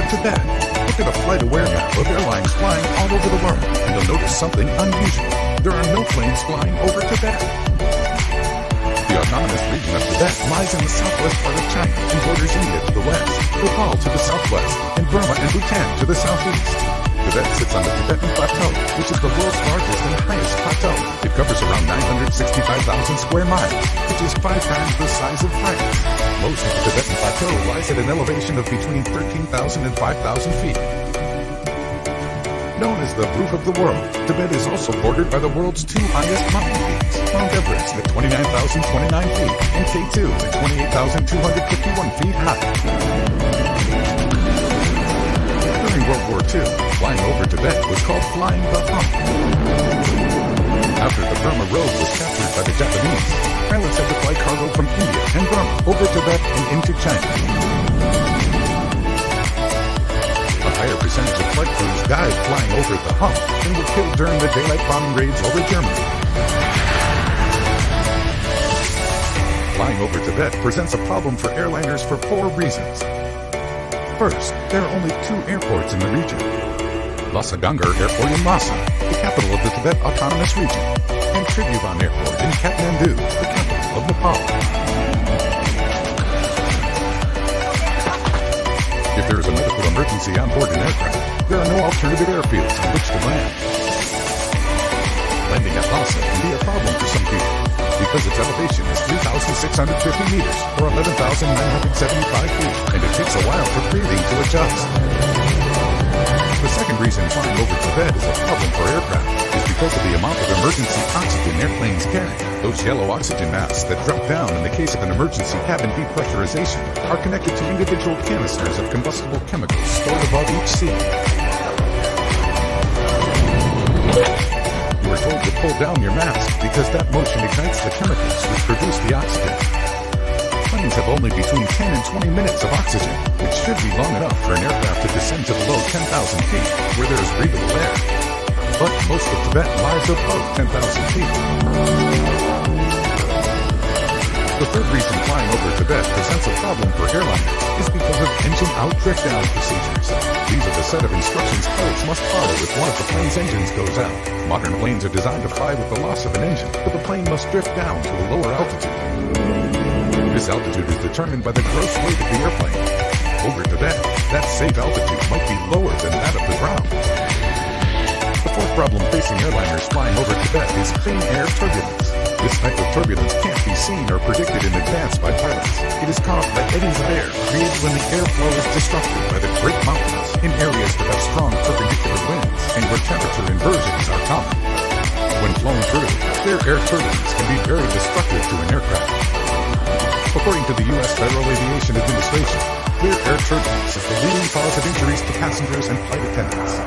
Tibet. Look at a flight aware map of airlines flying all over the world, and you'll notice something unusual. There are no planes flying over Tibet. The autonomous region of Tibet lies in the southwest part of China and borders India to the west, Nepal to the southwest, and Burma and Bhutan to the southeast. Tibet sits on the Tibetan Plateau, which is the world's largest and highest plateau. It covers around 965,000 square miles, which is 5 times the size of France. Most of the Tibetan Plateau lies at an elevation of between 13,000 and 5,000 feet. Known as the roof of the world, Tibet is also bordered by the world's 2 highest mountain peaks, Mount Everest at 29,029 feet and K2 at 28,251 feet high. During World War II, flying over Tibet was called flying the hump. After the Burma Road was captured by the Japanese, pilots had to fly cargo from India and Burma over Tibet and into China. A higher percentage of flight crews died flying over the hump and were killed during the daylight bombing raids over Germany. Flying over Tibet presents a problem for airliners for 4 reasons. First, there are only 2 airports in the region. Lhasa Gangar Airport in Lhasa, the capital of the Tibet Autonomous Region, and Tribhuvan Airport in Kathmandu, the capital of Nepal. If there is a medical emergency on board an aircraft, there are no alternative airfields on which to land. Landing at Lhasa can be a problem for some people, because its elevation is 3,650 meters, or 11,975 feet, and it takes a while for breathing to adjust. The second reason flying over Tibet is a problem for aircraft is because of the amount of emergency oxygen airplanes carry. Those yellow oxygen masks that drop down in the case of an emergency cabin depressurization are connected to individual canisters of combustible chemicals stored above each seat. You are told to pull down your mask because that motion ignites the chemicals which produce the oxygen. Planes have only between 10 and 20 minutes of oxygen, which should be long enough for an aircraft to descend to below 10,000 feet, where there is breathable air. But most of Tibet lies above 10,000 feet. The third reason flying over Tibet presents a problem for airliners is because of engine-out drift-down procedures. These are the set of instructions pilots must follow if one of the plane's engines goes out. Modern planes are designed to fly with the loss of an engine, but the plane must drift down to a lower altitude. This altitude is determined by the gross weight of the airplane. Over Tibet, that safe altitude might be lower than that of the ground. The fourth problem facing airliners flying over Tibet is clean air turbulence. This type of turbulence can't be seen or predicted in advance by pilots. It is caused by eddies of air created when the airflow is disrupted by the Great Mountains in areas that have strong perpendicular winds and where temperature inversions are common. When flown through, clear air turbulence can be very destructive to an aircraft. According to the U.S. Federal Aviation Administration, clear air turbulence is the leading cause of injuries to passengers and flight attendants.